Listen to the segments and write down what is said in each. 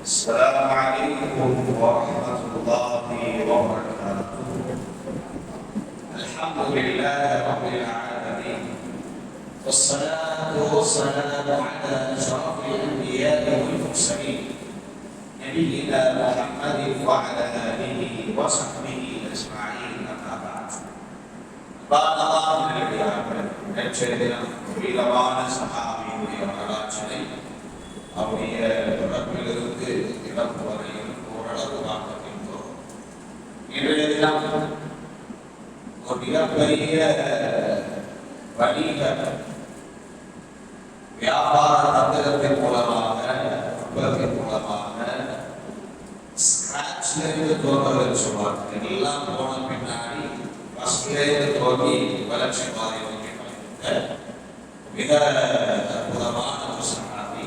السلام عليكم ورحمة الله وبركاته. الحمد لله رب العالمين، والصلاة والسلام على أشرف الأنبياء والمرسلين نبينا محمد وعلى آله وصحبه أجمعين. أما بعد. قال الله வீரமான சஹாபியுடைய வரலாற்றினை அவருடைய பிறப்பிலிருந்து இறப்பு வரையில் ஓரளவு பார்க்கின்றோம். இன்றைய தினம் ஒரு மிகப்பெரிய வணிக வியாபார தந்திரத்தின் மூலமாக ஸ்கிராட்ச்ல இருந்து தோன்றுவது சொல்வார்கள். எல்லாம் போன பின்னாடி ஃபர்ஸ்ட்லேருந்து தோன்றி வளர்ச்சி பாதை மிக அற்புதமான ஒரு சஹாபி.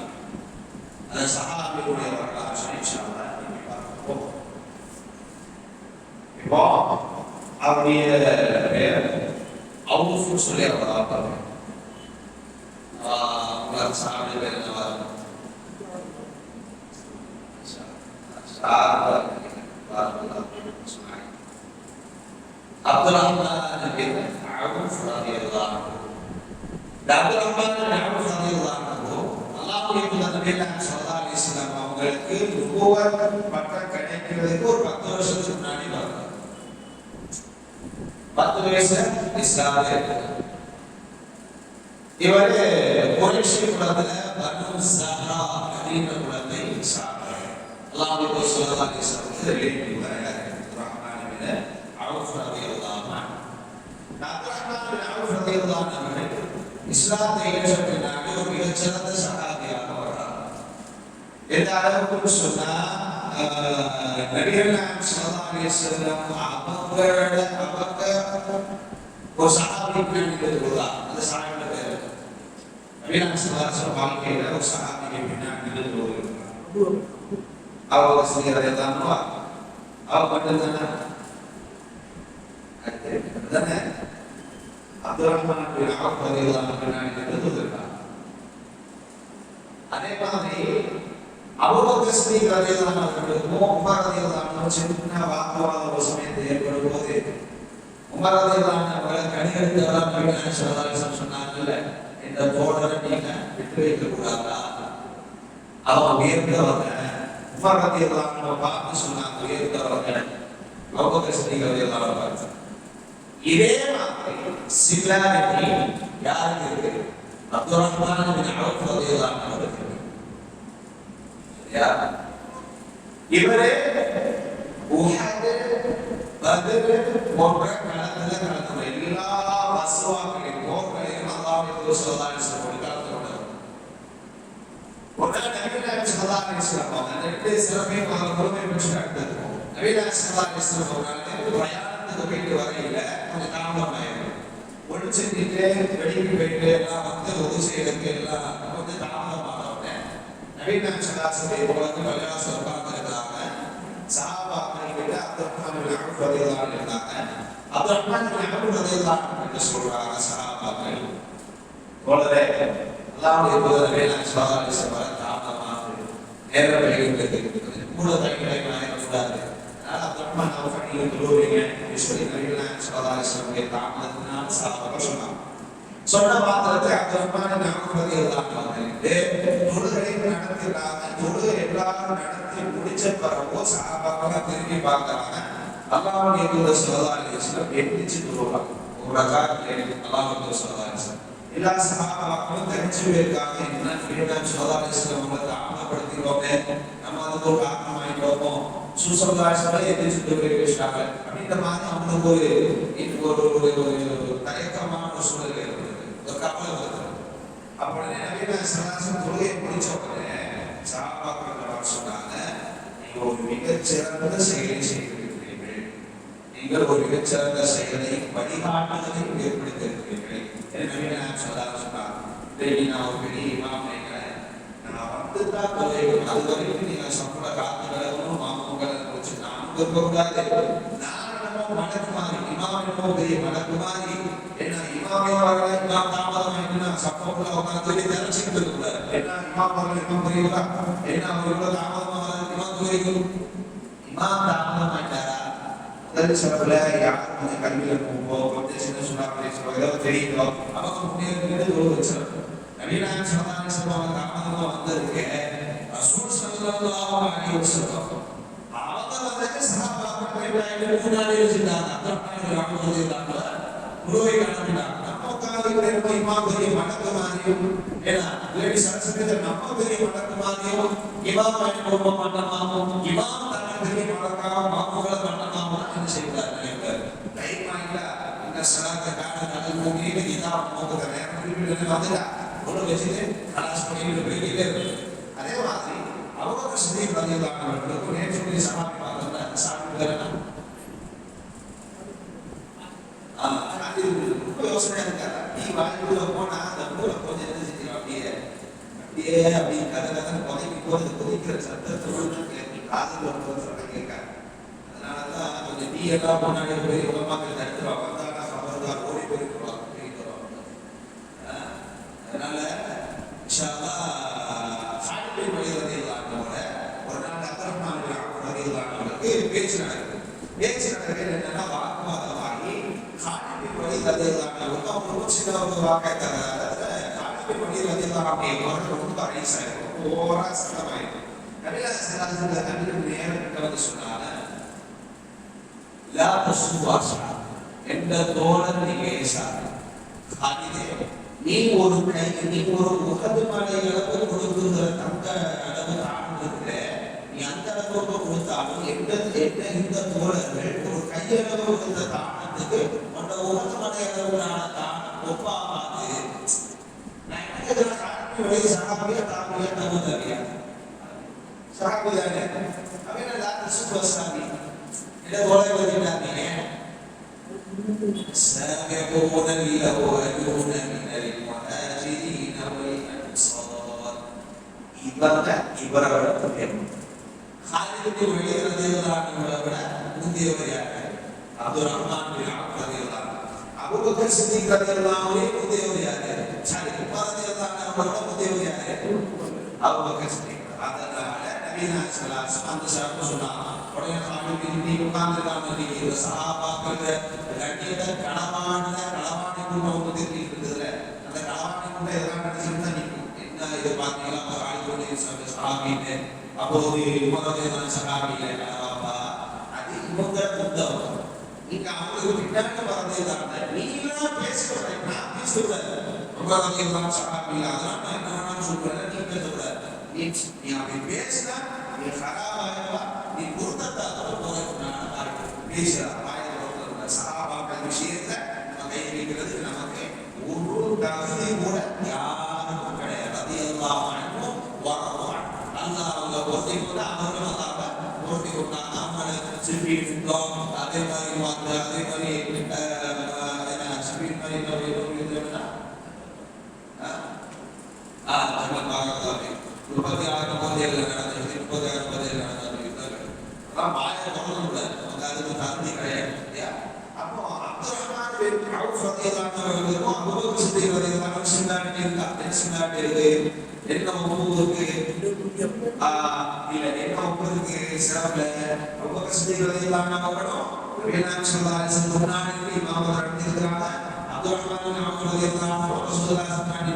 அந்த சஹாபியுடைய வரலாற்றை இன்ஷாஅல்லாஹ் பார்ப்போம். இப்போ அவருடைய பேர் அவுஃப் சொல்லி அவரால் உங்களுக்கு சஹாபி பேர் என்னவா அப்துர்ரஹ்மான் பின் அவுஃப் ரலியல்லாஹு அன்ஹு. அப்துர்ரஹ்மான் பின் அவுஃப் ரலியல்லாஹு அன்ஹு அல்லாஹ்வுடைய தூதர் ஸல்லல்லாஹு அலைஹி வஸல்லம் அவங்களுக்கு நுபுவத் பட்டம் கிடைக்கிறதுக்கு ஒரு 10 வருஷத்துக்கு முன்னாடி வந்தாங்க. 10 வயசுல இஸ்லாமிய இவர் குறைஷி குலத்துல பனு ஸஹரா அப்படிங்கிற குலத்தை சார்ந்தவர். அல்லாஹ்வுடைய தூதர் ஸல்லல்லாஹு அலைஹி வஸல்லம் ரிலேட்டிவ் அப்துர்ரஹ்மான் பின் அவுஃப் ரலியல்லாஹு அன்ஹு. அப்துர்ரஹ்மான் பின் அவுஃப் ரலியல்லாஹு அன்ஹு இஸ்லாத்தை ஏற்ற பின்னாடி ஒரு மிகச்சிறந்த சஹாபியாக வர்றார். எந்த அளவுக்கு சொன்னா நபிகள் நாயகம் ஸல்லல்லாஹு அலைஹி வஸல்லம் அவங்க ஒரு சஹாபி பின்னாடி வருவார். அந்த சஹாபியோட பேர் நபிகள் நாயகம் ஸல்லல்லாஹு அலைஹி வஸல்லம் வாழ்க்கையில ஒரு சஹாபி பின்னாடி வருவார். அவங்க செய்யறதை தான் அவங்க மட்டும்தானே அதுதானே அப்துர்ரஹ்மான் பின் அவுஃப் ரலியல்லாஹு அன்ஹு. அதே மாதிரி அபூபக்கர் சித்திக் ரலியல்லாஹு அன்ஹு உமர் ரலியல்லாஹு அன்ஹு சின்ன வாக்குவாத ஒரு சமயத்தில் ஏற்படும் போது உமர் ரலியல்லாஹு அன்ஹு கணிகடித்தவராக நபிகள் ஸல்லல்லாஹு அலைஹி வஸல்லம் சொன்னாங்கல்ல, இந்த தோழரை நீங்க விட்டு வைக்க கூடாதா, அவங்க உயர்ந்தவங்க. உமர் ரலியல்லாஹு அன்ஹு பார்த்து சொன்னாங்க, உயர்ந்தவங்க அபூபக்கர் சித்திக் ரலியல்லாஹு அன்ஹு. இதே மாதிரி சிமிலாரிட்டி யாருக்கு இருக்கு? அப்துர்ரஹ்மான் பின் அவுஃப் ரலியல்லாஹு அன்ஹு இருக்கு. சரியா? இவரே உஹத், பத்ர் போன்ற களத்துல கலந்து எல்லா வஸ்வாக்களின் போர்களையும் அல்லாஹ்வுடைய தூதர் ஸல்லல்லாஹு அலைஹி வஸல்லம் கலந்து கொண்டார். ஒரு நபிகள் நாயகம் ஸல்லல்லாஹு அலைஹி வஸல்லம் அந்த ரெண்டு சிறப்பையும் முழுமை பெற்று அடுத்தது நபிகள் நாயகம் ஸல்லல்லாஹு அலைஹி வஸல்லம் பிரயாணத்துக்கு போயிட்டு வரையில கொஞ்சம் தாமதம் ஆயிடும். ஒன்று செஞ்சுட்டு வெளிக்கு போயிட்டு எல்லாம் வந்து உதவி செய்யறதுக்கு எல்லாம் கொஞ்சம் தாமதமானவங்க நபிகள் நாயகம் ஸல்லல்லாஹு அலைஹி வஸல்லம் உலகத்தில் பள்ளிவாசல் உட்கார்ந்துருக்காங்க. சஹாபாக்கள் கிட்ட அப்துர்ரஹ்மான் பின் அவுஃப் ரலியல்லாஹு அன்ஹு இருந்தாங்க. அப்துர்ரஹ்மான் பின் அவுஃப் ரலியல்லாஹு அன்ஹு சொல்றாங்க, சஹாபாக்கள் போலவே அல்லாஹ்வுடைய தூதர் நபிகள் நாயகம் ஸல்லல்லாஹு அலைஹி வஸல்லம் தாமதமாக நேரம் வெளியிட்டு கூட தனியாக கூடாது. அப்துர்ரஹ்மான் அவுஃப் நீங்க சொல்லுவீங்க சொல்லி நபிகள் நாயகம் ஸல்லல்லாஹு அலைஹி வஸல்லம் தாமதத்தினால சஹாபாக்கள் சொன்னாங்க. சொன்ன மாத்திரத்தை அப்துர்ரஹ்மான் பின் அவுஃப் ரலியல்லாஹு அன்ஹு தொழுகை நடத்தினாங்க. தொழுகை எல்லாரும் நடத்தி முடிச்ச பிறகு சஹாபாக்கள் திரும்பி பார்க்கறாங்க. அல்லாஹ்வுடைய தூதர் ஸல்லல்லாஹு அலைஹி வஸல்லம் எந்திரிச்சு தொழுவாங்க. ஒரு ரக்காத் அல்லாஹ்வுடைய தூதர் ஸல்லல்லாஹு அலைஹி வஸல்லம் எல்லா சஹாபாக்களும் தெரிஞ்சு போயிருக்காங்க. என்ன நபிகள் நாயகம் ஸல்லல்லாஹு அலைஹி வஸல்லம் அவங்களை தாமதப்படுத்திடுவோமே, நம்ம அதுக்கு ஒரு காரணம் ஆயிடுவோமோ, சுசல்லாசலை எதிர்த்து தொழுகை பேசுறாங்க அப்படின்ற மாதிரி அவங்களுக்கு ஒரு தயக்கமான ஒரு சூழல் ஏற்படுது, ஒரு கவலை வருது. அப்படியே நபிகள் நாயகம் ஸல்லல்லாஹு அலைஹி வஸல்லம் தொழுகையை முடிச்ச உடனே சஹாபாக்கள் சொன்னாங்க, நீங்க ஒரு மிகச்சிறந்த செயலை செய்திருக்கிறீர்கள், நீங்கள் ஒரு மிகச்சிறந்த செயலை வழிகாட்டுதலை ஏற்படுத்தியிருக்கிறீர்கள். நபிகள் நாயகம் ஸல்லல்லாஹு அலைஹி வஸல்லம் நான் ஒரு பெரிய இமாம் நினைக்கிறேன், நான் வந்துதான் தொழுகைகள் அது வரைக்கும் நீங்க சம்பள காத்துகளும் மாமூங்களை வச்சு நானும் இருக்கக்கூடாது. நான் மடக்கு மாதிரி இமாம் பெரிய மடக்கு மாதிரி என்ன இமாமே வரல, இமாம் தாமதமாயிட்டுனா சப்போர்ட்ல உட்காந்து தெரிச்சுக்கிட்டு இருக்கக்கூடாது. என்ன இமாம் வரல, இமாம் பெரியவா என்ன அவங்களோட தாமதமா வரைக்கும் இமாம் தாமதமாயிட்டாரா முதல் சிறப்புல யாரும் கொஞ்சம் கல்வியில போவோம் கொஞ்சம் சின்ன சொன்னாங்க ஏதோ தெரியுதோ அவங்க முன்னேறிட்டு ஒரு வச்சிருக்கோம் நவீன சமாதான சம்பவம் தாமதமா வந்ததுக்கு ரசூல் ஸல்லல்லாஹு அலைஹி வஸல்லம் அவங்க வந்து சஹாபாக்கள் முன்னாடி வச்சிருந்தாங்க அப்துல் ரஹ்மான் குருவை காணப்பட்டாங்க நம்ம உட்கார்ந்து இமாம் பெரிய மடக்கு மாதிரியும் ஏன்னா லேடி சரஸ்வதி நம்ம பெரிய மடக்கு மாதிரியும் இமாம் போக மாட்டோமாவும் இமாம் தனக்கு பெரிய மடக்கா மாமுகளை பண்ணமாவும் என்ன செய்வார் டைம் ஆகிட்டா இந்த சலாத்தை காண கடல் மூங்கிட்டு இதான் போகுது நேரம் குறிப்பிட்டு வந்துட்டா ஒன்று வச்சுட்டு கலாஸ் பண்ணிட்டு போய்கிட்டே இருக்கு அதே மாதிரி அவங்க சிந்திக் ரலியல்லாஹு நேற்று சமாளி பார்த்தா சாமி பேரனா அது ரொம்ப யோசனை இருக்காது நீ வாய்ப்புல போனா அந்த மூளை கொஞ்சம் என்ன செஞ்சிடும் அப்படியே அப்படி கதை கதை கொதிக்கிற சத்தத்தோடு காதல் வந்து கேட்காது அதனாலதான் கொஞ்சம் நீ எல்லாம் முன்னாடி போய் உலமாக்கள் தடுத்துருவாங்க வந்தாங்கன்னா சம்பந்தம் ஓடி போயிருக்கிறோம் அதனால இன்ஷா அல்லாஹ் சாலிஹ் வழிவகையிலானவங்க ஒரு நாள் அப்துல் ரஹ்மான் வழிவகையிலானவங்களுக்கு பேச்சு நடக்குது என்னன்னா வாக்குவாதமாகி சாலிஹ் வழிவகையிலானவங்க அவங்க சின்ன ஒரு வாக்கை தராத சாலிஹ் வழிவகையிலானவங்க ரொம்ப ஐசாயிருக்கும் ஓவரா சத்தமாயிருக்கும் நபிகள் ஸல்லல்லாஹு அலைஹி வஸல்லம் நேரத்துக்கு வந்து சொன்னாங்க லா தஸ்வாஸா என்ற தோழர் நீங்க சாலிதே நீ ஒரு கை நீ ஒரு முகத்து மலை அளவு கொடுக்குற தங்க அளவு தானம் இருக்கிற நீ அந்த அளவுக்கு கொடுத்தாலும் இந்த தோழர்கள் ஒரு கையளவு கொடுத்த தானத்துக்கு அந்த முகத்து மலை அளவுனான தானம் ஒப்பாகாது நான் என்ன கேட்கிறேன் சஹாபியா தாபியா தபுதாபியா சஹாபிதானே அவன் எல்லாரும் சூப்பர் சாமி என்ன தோழர் வந்துட்டாங்க سابقون الأولون من المهاجرين والأنصار இவங்க இவரை விட خالد بن الوليد ரலியல்லாஹு அன்ஹு விட முந்தியவர் யாரு அப்துல் ரஹ்மான் பின் அவ்ஃப் ரலியல்லாஹு அபூ பக்கர் சித்திக் ரலியல்லாஹு அன்ஹு முந்தியவர் யாரு சரி உமர் ரலியல்லாஹு அன்ஹு விட முந்தியவர் யாரு அபூ பக்கர் சித்திக் அதனால நபினா ஸல்லல்லாஹு அலைஹி வஸல்லம் அந்த ஷரத்து சொன்னாங்க உடனே காலித் பின் உட்கார்ந்துட்டாங்க நீங்க சஹாபாக்கள் கட்டியத களவாணி கூட வந்து இருக்குதுல அந்த களவாணி கூட எதெல்லாம் நடந்துச்சுன்னு நிற்கும் என்ன இது பார்த்தீங்களா அவர் ஆளுநர் சஹாபின்னு அப்போது உமரதேதான் சஹாபியில களவாப்பா அது இவங்க புத்தகம் நீங்க அவங்களுக்கு பின்னாடி வரதேதான் நீங்களாம் பேசுறேன் நான் பேசுறேன் உமரதேதான் சஹாபியில அதெல்லாம் நான் என்ன வேணாலும் சொல்றேன் நீ பேசக்கூடாது நீ அப்படி பேசினா நீ ஹராமாயவா நீ குருத்தத்தால போகிறதுனால பேசுறா சஹாபாக்கள் விஷயத்துல நம்ம கை வைக்கிறது நமக்கு ஒரு தகுதி கூட யாருக்கும் கிடையாது ரலியல்லாஹு அன்ஹு வரதுவான் அல்லாஹ் அவங்க பொறுத்தி கொண்டு அவர்களும் அல்லாஹ் பொறுத்தி கொண்டாங்க அவங்களை சிபின் அதே மாதிரி வந்து அதே மாதிரி என்ன சிபின் மாதிரி என்ன ஜமல் பாகத்தாவே 36 பகுதிகளில் நடந்தது 36 பகுதிகளில் நடந்தது யுத்தங்கள் அதான் பாய தொடர்ந்து அதுக்கு தகுதி கிடையாது அப்போ அப்துல் ரஹ்மான் பின் அவ்ஃப் ரலியல்லாஹு அன்ஹு அபூ பக்கர் சித்திக் ரலியல்லாஹு அன்ஹு சின்னாடி இருக்கு என்ன ஒப்புக்கு இல்ல என்ன ஒப்புக்கு சிறப்புல அபூ பக்கர் சித்திக் ரலியல்லாஹு அன்ஹு நபிகள் ஸல்லல்லாஹு அலைஹி வஸல்லம் முன்னாடி இமாம் நடத்திருக்காங்க அப்துல் ரஹ்மான் பின் அவ்ஃப் ரலியல்லாஹு அன்ஹு ரசூலுல்லாஹி முன்னாடி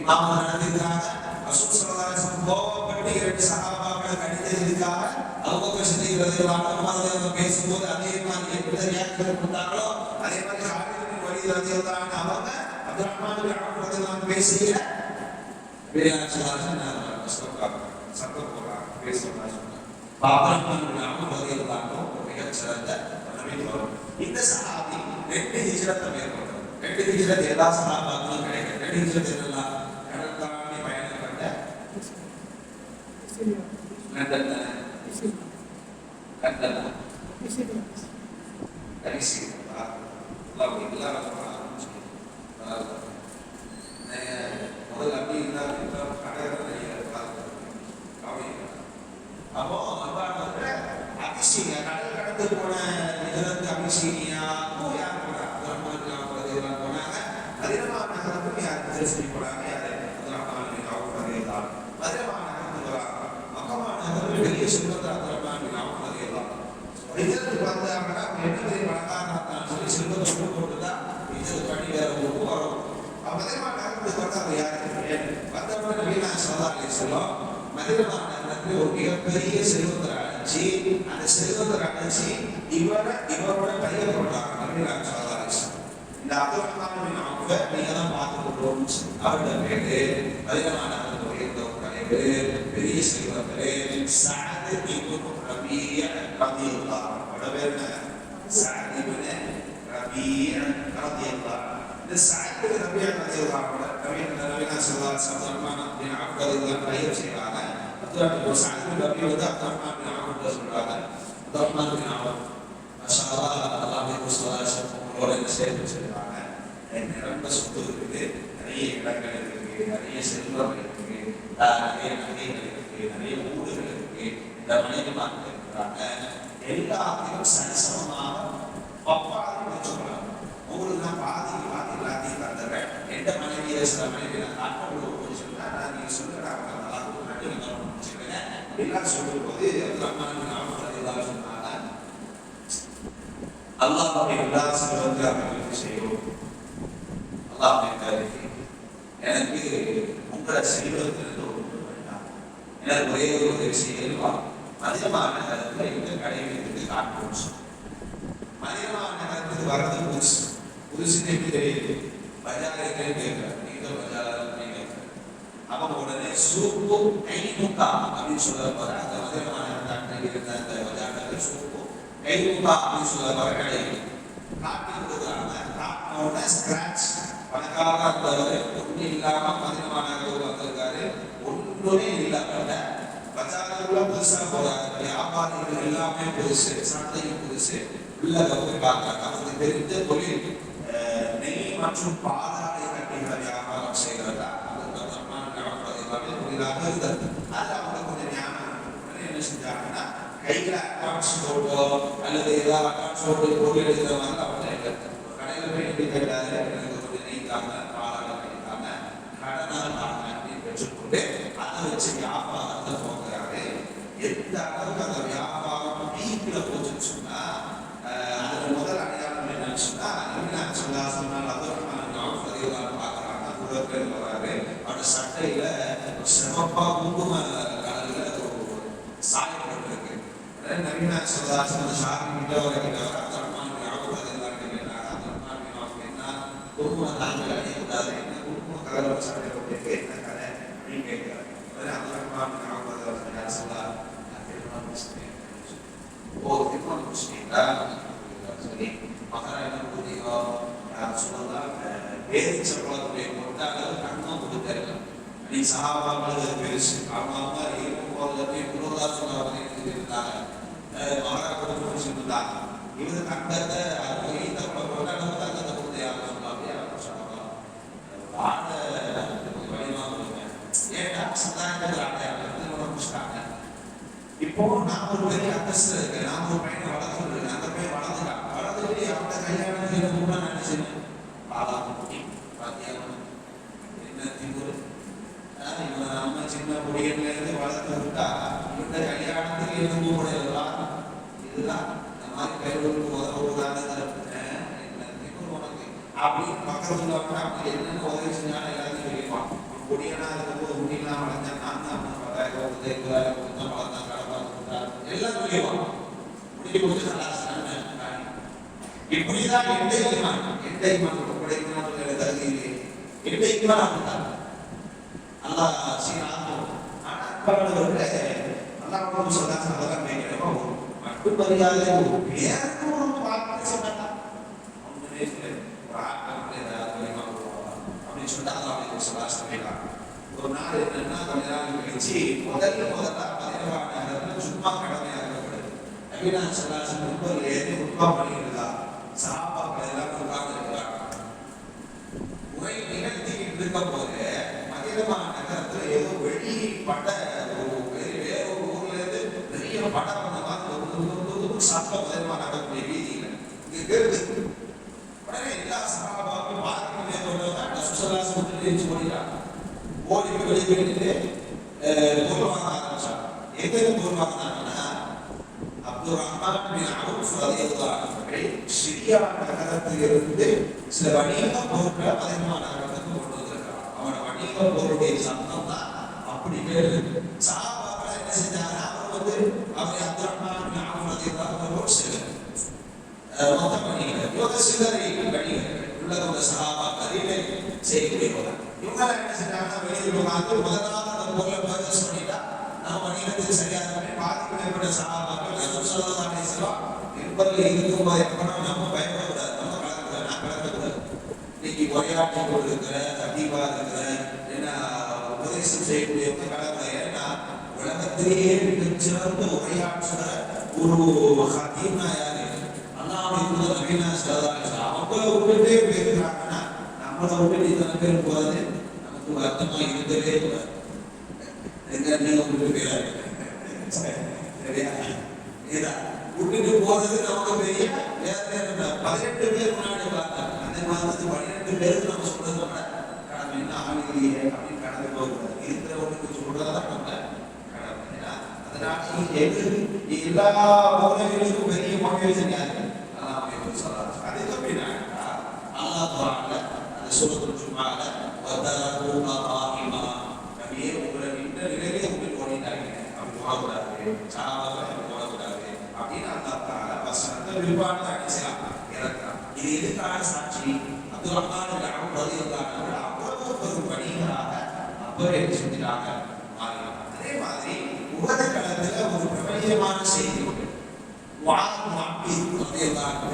இமாம் நடத்திருக்காங்க ரசூல் ஸல்லல்லாஹு அலைஹி வஸல்லம் கோபப்பட்டு இரண்டு சஹாபாக்களை கடிதத்திற்காக அபூ பக்கர் சித்திக் ரலியல்லாஹு அன்ஹு பேசும்போது அதே மாதிரி எப்படி ரியாக்ஷன் கொடுத்தாங்களோ அதே மாதிரி காலித் பின் வலீத் ரலியல்லாஹு அன்ஹு அவங்க அப்துல் ரஹ்மான் பின் அவ்ஃப் ரலியல்லாஹு அன்ஹு பேசிய வேற சத்தம் போறாங்க பேசுறாங்க அப்துல் ரஹ்மான் பின் அவ்ஃப் ரலியல்லாஹு அன்ஹு மிகச் சிறந்த நபி வரும் இந்த சஹாபி 2 ஹிஜ்ரத் மேற்கொண்டார் 2 ஹிஜ்ரத் எல்லா சஹாபாக்களும் கிடைக்கும் 2 ஹிஜ்ரத் எல்லாம் கடல் தாண்டி பயணப்பட்ட லண்டன்ல கண்டன கரிசி அல்லாஹ் இல்லாஹ் முதல்ல அப்படி இருந்தால் கடற்கரை அப்போ அபிஷேக கடல் கடந்து போன இதற்கு அபிஷேகியா யார் போனாங்க மதிரமா நகரத்துக்கு யார் தெரிஞ்சு போனாங்க யாரு மதிரமா நகரத்துக்கு மக்கமா நகரம் இடத்துல பெரிய செல்வத்தை இதற்கு பார்த்தாங்கன்னா என்ன பெரிய பணக்காரன் சொல்லி செல்வத்தை கொண்டு போட்டுதான் இதற்கு பண்ணி வேற ஊருக்கு வரும். மதினமா நகரத்துக்கு வந்தாங்க யாரு வந்தவங்க வீணா சோதாரி செல்வம் மதினமா நகரத்துல ஒரு மிகப்பெரிய செல்வத்தை அடைச்சி அந்த செல்வத்தை அடைச்சி இவரோட கையை போட்டாங்க வீணா சோதாரி. இந்த அப்துல் ரஹ்மான் அவங்க நீங்க தான் பார்த்துக்கணும் அவரோட பேரு மதினமா நகரத்துல இருந்த ஒரு தலைவர் பெரிய செல்வங்களே சஅத் இப்னு ரபீ ரலியல்லாஹு அன்ஹு பேருங்க சஅத் இப்னு ரபீ ரலியல்லாஹு. இந்த சஅத் இப்னு ரபீ ரலியல்லாஹு நபினா ஸல்லல்லாஹு அலைஹி வஸல்லம் பின் அப்துல்லாஹ் கையம் செய்றாங்க. அப்துல்லாஹ் சஅத் இப்னு ரபீ வந்து அப்துல்லாஹ் பின் அவ்ஃப் சொல்றாங்க. அப்துல்லாஹ் பின் அவ்ஃப் மாஷாஅல்லாஹ் அல்லாஹ் ஸல்லல்லாஹு அலைஹி வஸல்லம் அவரோட சேர்த்து சொல்றாங்க. ரொம்ப சொத்து இருக்குது, நிறைய இடங்கள் இருக்கு, நிறைய செல்வம் இருக்கு, நிறைய நகைகள் இருக்கு, நிறைய ஊடுகள் இருக்கு. இந்த மனிதமாக இருக்கிறாங்க எல்லாத்தையும் சரிசமமாக பப்பாதி வச்சுக்கலாம். உங்களுக்கு நான் பாதி எல்லாத்தையும் தந்துடுறேன். எந்த மனைவியை சில மனைவி நான் காட்ட சொன்னா நான் நீங்க சொல்லுறாங்க எல்லாம் சொல்லும் போது எல்லாரும் சொன்னாங்க அல்லாஹ்வுடைய எல்லா செல்வத்தை அவர்களுக்கு செய்வோம். அல்லாஹ் எனக்கு உங்களை செல்வத்திலிருந்து ஒன்று வேண்டாம், எனக்கு ஒரே ஒரு விஷயம் மதியமான நேரத்தில் எங்க கடைகளுக்கு காட்டுவோம். மதியமான நேரத்துக்கு வர்றது புதுசு புதுசுன்னு எப்படி தெரியுது? பஜாருக்கு கேட்கிறேன், நீங்க பஜார் அவங்க உடனே சூப்பு கைமுக்கா அப்படின்னு சொல்ல போற அந்த மதியமான இருந்த அந்த பஜார்ல சூப்பு கைமுக்கா அப்படின்னு சொல்ல போற கடைகள் காட்டி கொடுக்குறாங்க. காட்டினோட ஸ்கிராச் பணக்காரா இருந்தவர் ஒன்றும் இல்லாம மதியமான வந்திருக்காரு, ஒன்றுமே இல்லாம பஜாருக்குள்ள புதுசா போறாரு. வியாபாரிகள் எல்லாமே புதுசு, சந்தையும் புதுசு. உள்ள போய் பார்க்கறாங்க. அவருக்கு தெரிந்த தொழில் நெய் மற்றும் பாலாடை கட்டிகளை வியாபாரம் செய்கிறதா தொழிலாக இருந்தது. அது அவங்க கொஞ்சம் ஞானம் என்ன செஞ்சாங்கன்னா கையில அட்வான்ஸ் போட்டோ அல்லது ஏதாவது அட்வான்ஸ் போட்டு பொருள் எடுக்கிற மாதிரி அவங்க கடையில போய் எப்படி கேட்டாரு, எனக்கு கொஞ்சம் நெய் தாங்க, பாலாடை கட்டி தாங்க, கடனாக தாங்க அப்படின்னு வச்சுக்கொண்டு அதை வச்சு வியாபாரத்தை போகிறாரு. எந்த அளவுக்கு அந்த வியாபாரம் பீக்கில போச்சுன்னு சொன்னா அதுல முதல் அடையாளம் என்னன்னு சொன்னா சொன்னால் அப்துல் ரஹ்மான் அவ்ஃப் ரலியல்லாஹு பார்க்கறாங்க. குலப்பேர் வராரு, அவருடைய சட்டையில சிறப்பா குங்கும கலர்ல ஒரு சாயம் போட்டிருக்கு. நபினா ஸல்லல்லாஹு அலைஹி வஸல்லம் சாமி கிட்ட வரைக்கும் அப்துல் ரஹ்மான் அவ்ஃப் ரலியல்லாஹு கேட்டாங்க, அப்துல் ரஹ்மான் அவ்ஃப் என்ன குங்கும தாங்க அணியக்கூடாது, என்ன குங்கும கலர்ல சட்டை போட்டிருக்கு, என்ன கதை அப்படின்னு கேட்கிறாரு. அப்துல் ரஹ்மான் அவ்ஃப் ரலியல்லாஹு சொல்லலாம் திருமணம் முடிச்சுட்டீங்களா சொல்லி மகாராஜன் புதியோ சொல்லலாம் பேரிச்ச பழத்துடைய கொட்டாக கண்ணம் கொடுத்தாரு. நீ சகாபாக்கள் பெருசு அவங்க இருக்கும் போது குருதாசன் இருந்தாங்க, மகாராஜா இருந்தாங்க. இவர் கண்டத்தை ஈந்த கொண்டாட தங்கத்தை கொடுத்த யாரும் சொல்லாங்க வாழ வழிவாங்க ஏன்னா சமுதாயத்தில் அடையாளம் திருமணம் முடிச்சிட்டாங்க. இப்போ நான் ஒரு பெரிய அந்தஸ்து இருக்கு, நான் ஒரு பையனை வளர்த்துருக்கேன், அந்த பையன் வளர்ந்துட்டு அவங்க கல்யாணத்துக்கு கூட நினைச்சேன் பாலாக்குட்டி பாத்தியாகும் என்ன திமுரு இவனை நம்ம சின்ன பொடியில இருந்து வளர்த்து விட்டா இந்த கல்யாணத்துக்கு இருந்து கூப்பிடலாம். இதுதான் இந்த மாதிரி கைகளுக்கு உதவுதான என்ன திமுரு உனக்கு அப்படின்னு பக்கத்துல அப்படி என்னென்ன உதவி செஞ்சாலும் எல்லாத்தையும் சொல்லிப்பான். பொடியனா இருக்கும்போது முடியெல்லாம் வளர்ந்தேன் நான் தான் வளர்த்தேன் எல்லாம் சொல்லிடுவான். முடிஞ்சு கொடுத்து நல்லா இப்படிதான் எண்டைக்குமான் தகுதியிலே எண்டைக்குமான் அப்படித்தான் அல்லா சீனாகும். ஆனா அப்பாவோட அல்லாஹ் சொல்லாத அதெல்லாம் கேட்கிறோம் மட்டும் மரியாதை பேருக்கு ஒரு வார்த்தை சொன்னா ஒன்றுமே அப்படின்னு சொல்லிட்டு அல்லாஹ் சொல்லா சொல்லிடலாம். ஒரு நாள் என்னன்னா கொஞ்ச நாள் கழிச்சு முதல்ல சும்மா கடமையாக இருக்கப்படுது. நபினா ஸல்லல்லாஹு முன்பல் ஏறி உட்பா பண்ணியிருந்தா சஹாபாக்கள் எல்லாம் உட்கார்ந்து இருக்கிறாங்க. உரை நிகழ்த்திக்கிட்டு இருக்க போது மதியமா நகரத்துல ஏதோ வெளிப்பட்ட வேற ஒரு ஊர்ல இருந்து பெரிய படம் பண்ண மாதிரி சத்தம் மதியமா நகரக்கூடிய வீதியில இங்க கேட்குது. உடனே எல்லா சஹாபாக்களும் பார்த்து மேற்கொண்டதான் ஸல்லல்லாஹு ஓடிட்டாங்க. ஓடி வெளியே போயிட்டு பொருள் வாங்க ஆரம்பிச்சாங்க. எத்தனை போர் வாங்கினாங்கன்னா அப்துல் ரஹ்மான் பின் அவுஃப் ரலியல்லாஹு அன்ஹு சிரியா நகரத்திலிருந்து சில வணிக பொருட்களை மதீனா நகரத்துக்கு கொண்டு வந்திருக்கிறான். அவனோட வணிக பொருளுடைய சத்தம் தான் அப்படி கேட்டு சஹாபாக்கள் என்ன செஞ்சாங்க, அவர் அப்துல் ரஹ்மான் பின் அவுஃப் ரலியல்லாஹு அன்ஹு சிலர் மொத்த வணிகர், இவங்க சிலரை வணிகர்கள் உள்ளவங்க சஹாபாக்கள் செய்யக்கூடியவங்க. இவங்க என்ன செஞ்சாங்கன்னா வெளியில் உட்கார்ந்து முதலாவது அந்த பொருளை பர்ச்சேஸ் பண்ணிட்டா நம்ம வணிகத்துக்கு சரியாக பாதிக்கப்பட்ட சஹாபாக்கள் ரசூல் ஸல்லல்லாஹு அலைஹி வஸல்லம் இருப்பதில் இருக்கும்போது எப்பவும் நம்ம பயப்படக்கூடாது, நம்ம கலக்கக்கூடாது, நான் கலக்கக்கூடாது. இன்னைக்கு உரையாற்றி கொண்டிருக்கிற கண்டிப்பா இருக்கிற என்ன உபதேசம் செய்யக்கூடியவங்க கலக்கூடாது. ஏன்னா உலகத்திலேயே மிகச்சிறந்த உரையாற்றுகிற ஒரு ஹதீம்னா யாரு? அல்லாஹ்வுடைய தூதர் நபினா ஸல்லல்லாஹு அலைஹி வஸல்லம். அவங்கள விட்டுட்டே பேசுறாங்கன்னா நம்மளை விட்டு இத்தனை பேர் போறது நமக்கு வருத்தமா இருந்ததே கூடாது. விட்டுட்டு போறது நமக்கு பெரிய வேதனை. 18 பேர் முன்னாடி பார்த்தாங்க, அந்த மாதிரி 12 பேருக்கு நம்ம சொல்றது நம்ம கடமை. என்ன ஆகலையே அப்படின்னு கடந்து போகக்கூடாது. இருக்கிறவங்களுக்கு சொல்றதான் நம்ம கடமை. அதனால எல்லா மௌலவிகளுக்கும் பெரிய மோட்டிவேஷன் யாரு? அல்லாஹ் சொல்றாரு. அதுக்கு பின்னாடி அல்லாஹ் குர்ஆன்ல அந்த சூரத்துல் ஜும்ஆல வதரூனா தாயிமா நபியே உங்களை நின்ற நிலையிலே உங்களுக்கு ஓடிட்டாங்க அப்படி போகக்கூடாது, சாவாக போகக்கூடாது அப்படின்னு அல்லாஹ் தஆலா வசனத்தை விரிவான அடிச்சலாம் இறக்குறான். இது எதுக்கான சாட்சி? அப்துல் ரஹ்மான் பின் அவுஃப் ரலியல்லாஹு அன்ஹு அவ்வளவு பெரும் வணிகராக அப்பவே செஞ்சிட்டாங்க மாறினாங்க. அதே மாதிரி உஹது களத்துல ஒரு பிரபல்யமான செய்தி உண்டு. முஆத் முஅப்பித் ரலியல்லாஹு அன்ஹு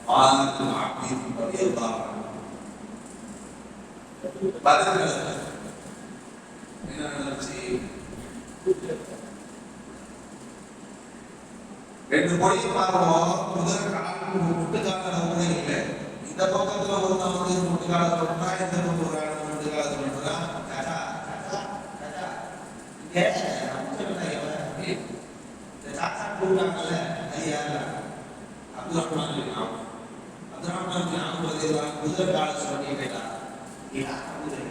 முஆத் முஅப்பித் ரலியல்லாஹு அன்ஹு பத்ர் என்ன நடந்துச்சு? 2 கோடி பாருவோம். முதல் காலம் முட்டுக்கால கூட இல்லை. இந்த பக்கத்துல ஒருத்தன் முட்டுக்கால சொல்றா, இந்த பக்கம் ஒரு ஆள் முட்டுக்கால சொல்றா. காட்டா காட்டா காட்டா இந்த தாத்தா கூட்டாங்கல்ல, அது யாரா? Abdul Rahman bin Auf. Abdul Rahman bin Awf ரலியல்லாஹு அன்ஹு முதல் கால சொல்லி கேட்டா, ஏடா அபூதர்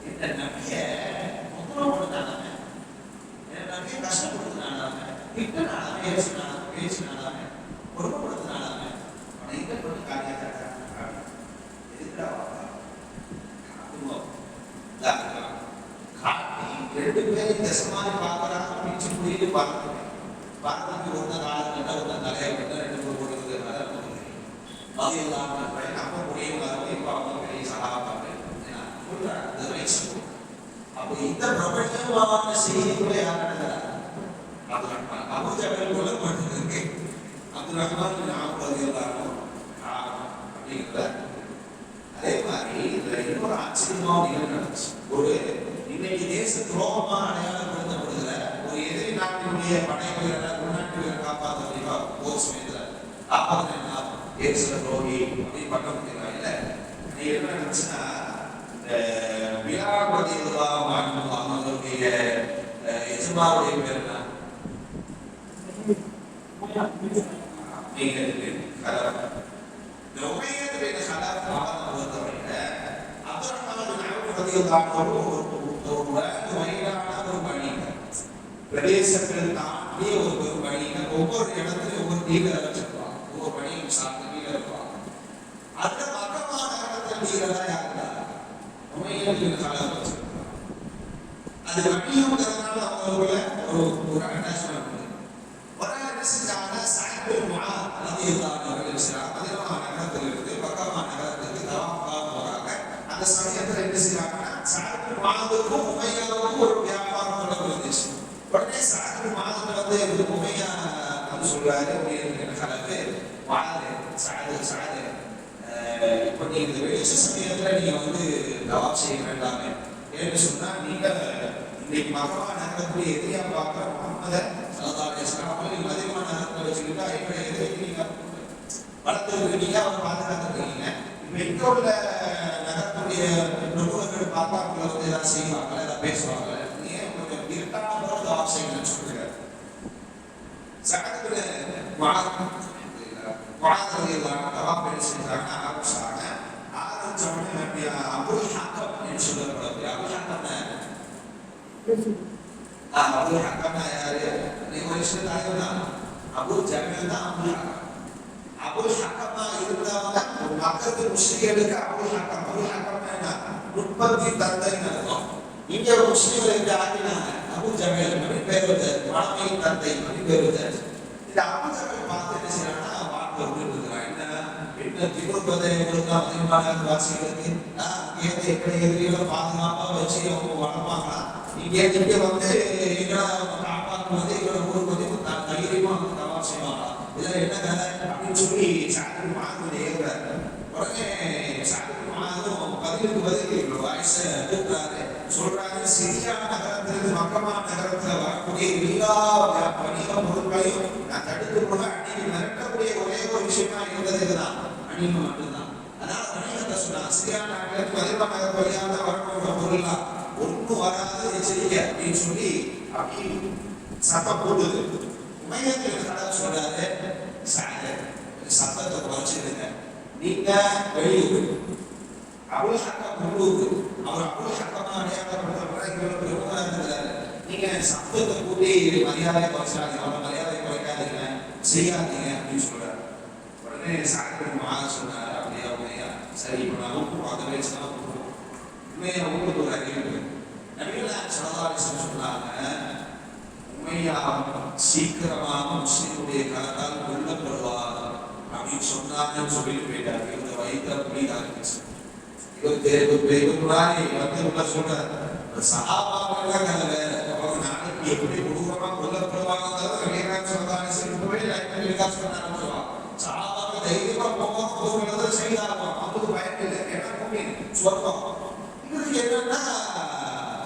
என்ன நபியை முத்திரம் கொடுத்தானாமே, என் நபியை கஷ்டப்படுத்தினானாமே, திட்டினானாமே, பேசினானாமே, பொறுமைப்படுத்தினானாமே, அவனை எங்க கொண்டு காரியாத்தாங்க எதுக்குடா காட்டி 2 பேரும் தசமாரி பார்க்கறாங்க. பிடிச்சு புரியுது பார்த்துட்டு ஒருத்த காலம் கட்ட ஒருத்த தலையை கட்ட 2 பேர் போட்டு ரலியல்லாஹு அன்ஹு நம்ம முடியவங்க இப்போ அவங்க பெரிய சஹாபாக்கள் அப்போ இந்த பிரபஞ்சமான செய்திகளை யார் நடக்கிறார்? Abdul Rahman. அபூ ஜஹல் கொல்லப்பட்டிருக்கு. அப்துல் ரஹ்மான் பின் அவுஃப் ரலியல்லாஹு அன்ஹு அப்படிங்கிற அதே மாதிரி இதுல இன்னொரு ஆச்சரியமான நிகழ்வு நடந்துச்சு. ஒரு இன்னைக்கு தேச துரோகமா அடையாளப்படுத்தப்படுகிற ஒரு எதிரி நாட்டினுடைய படை வீரரை உள்நாட்டு வீரரை காப்பாற்ற முடியுமா? போர் சமயத்துல காப்பாற்றினா தேச துரோகி அப்படின்னு பட்டம் கொடுக்கிறாங்க. இல்ல என்ன நடந்துச்சுன்னா, இந்த பிலால் ரலியல்லாஹு அன்ஹு அவர்களுடைய எஜமானுடைய பேர் என்ன? இந்த உமையத் பின் கலப் அவர்களோட அப்துல் ரஹ்மான் பின் அவுஃப் ரலியல்லாஹு அன்ஹு ஒரு வயதான ஒரு வணிகர், பிரதேசத்தில் தாண்டிய ஒரு வணிகர். ஒவ்வொரு இடத்துல ஒவ்வொரு டீலர் வச்சிருப்பாங்க, ஒவ்வொரு வணிகம் சார்ந்த டீலர் இருப்பாங்க. அந்த மக்கமா நகரத்தில் டீலரா யாருந்தா உமையத் பின் கலப் வச்சிருப்பாங்க. அது வணிகம்ங்கிறதுனால அவங்களுக்குள்ள ஒரு அட்டாச்மெண்ட் இருக்கு. ஒரு என்ன செஞ்சாங்கன்னா, சஅத் பின் முஆத் ரலியல்லாஹு அன்ஹு மதீனா நகரத்திலிருந்து மக்கமா நகரத்துக்கு தவாஃபா போறாங்க. அந்த சமயத்துல என்ன செய்றாங்கன்னா, சஅத் பின் முஆதுக்கும் உமையாவுக்கும் ஒரு வியாபாரம் தொடர்பு இருந்துச்சு. உடனே சஅத் பின் முஆத் உமையா வந்து சொல்றாரு, உமையத் பின் கலப், சஅத் இப்போ நீங்க இந்த வெளிச்ச சமயத்துல நீங்க தவாஃப் செய்ய வேண்டாமே. ஏன்னு சொன்னா, நீங்க இன்னைக்கு மக்கமா நகரத்துடைய எதிரியா பார்க்கிற முஹம்மது ஸல்லல்லாஹு அலைஹி வஸல்லம் அவங்களை மதீனா நகரத்துல வச்சுக்கிட்டு ஐம்பது எதிரிக்கு நீங்க வளர்த்துருக்கீங்க, அவரை பாதுகாத்துருக்கீங்க. இப்ப இங்க உள்ள நகரத்துடைய நிபுணர்கள் பார்த்தா அவங்களை ஏதாவது செய்வாங்க, ஏதாவது பேசுவாங்க. ஏன் உங்களுக்கு இருட்டான போல தவாஃப் செய்யணும்னு சொல்றாரு. சஅத் பின் முஆத் ரலியல்லாஹு அன்ஹு தவாஃப் செஞ்சாங்க. ஆரம்பிச்ச உடனே அபூ அபுல் ஹக்கம்னா யாரு? நீங்க ஒரு விஷயம் தாய்தான். அபுல் ஜஹல் தான் அபுல் ஹக்கம். அபுல் ஹக்கமா இருந்தவங்க மக்கத்து முஸ்லிம்களுக்கு அபுல் ஹக்கம்னா என்ன? உற்பத்தி தந்தைன்னு அர்த்தம். இங்க முஸ்லிம்களுக்கு ஆக்கினாங்க அபுல் ஜஹல் அப்படின்னு பேர் வச்சாரு. பழமை தந்தை அப்படின்னு பேர் வச்சாரு. இந்த அபுல் ஜஹல் பார்த்து என்ன செய்யறாங்கன்னா வார்த்தை விட்டு இருக்கிறான். என்ன திமுகதை உங்களுக்கு அதிகமான வாசிகளுக்கு எப்படி எதிரிகளை பாதுகாப்பா வச்சு அவங்க வளர்ப்பாங்களா? இங்க வந்து எங்களை காப்பாற்றும் போது எங்களை ஊருக்கு வந்து தைரியமா வந்து தவா செய்வாங்களா? இதெல்லாம் என்ன கதை அப்படின்னு சொல்லி சாத்திரி மாதம் ஏறுறாரு. உடனே சாத்திரி மாதம் பதிலுக்கு வாய்ஸ கூப்பிடுறாரு. சொல்றாரு, சிரியா நகரத்திலிருந்து மக்கமா நகரத்துல வரக்கூடிய எல்லா வணிக பொருட்களையும் நான் தடுத்து கூட அன்னைக்கு மிரட்டக்கூடிய ஒரே ஒரு விஷயமா இருந்தது இதுதான், அணிமை மட்டும்தான். அதனால வணிகத்தை சொன்னாங்க, சிரியா நகரத்துக்கு அதிகமா நகர் வழியாக வரக்கூடிய பொருள்லாம் ஒன்றும் வராது எச்சரிக்கை அப்படின்னு சொல்லி அப்படி சத்தம் போடுது. உமையத்தில் கடவுள் சொல்றாரு, சத்தத்தை குறைச்சிருங்க, நீங்க வெளியூர் அபுல் ஹக்கம் உள்ளூர், அவர் அபுல் ஹக்கமா அடையாளப்படுத்துறாரு. நீங்க சத்தத்தை கூட்டி மரியாதை குறைச்சாதீங்க, அவங்க மரியாதை குறைக்காதீங்க, செய்யாதீங்க அப்படின்னு சொல்றாரு. உடனே சாக்கிரம் மாக சொன்னாரு, அப்படியா உண்மையா? சரி, இப்ப நான் ஊக்கும் அந்த வயசுலாம் ஊக்குவோம். உண்மையா ஊருக்கு ஒரு அறிவிப்பு நபிகள் ஸல்லல்லாஹு அலைஹி வஸல்லம் சொன்னாங்க, உண்மையா சீக்கிரமாக முஸ்லிமுடைய கரத்தால் கொல்லப்படுவார் அப்படின்னு சொன்னாங்கன்னு சொல்லிட்டு போயிட்டாரு. இவங்க வயிற்று புரியுதாங்க. எப்படி கொடூரமா கொல்லப்படுவாங்க தைரியமா போக செய்தாங்க. அவங்களுக்கு பயன் இல்லை, ஏன்னா சொர்க்கம். இவருக்கு என்னன்னா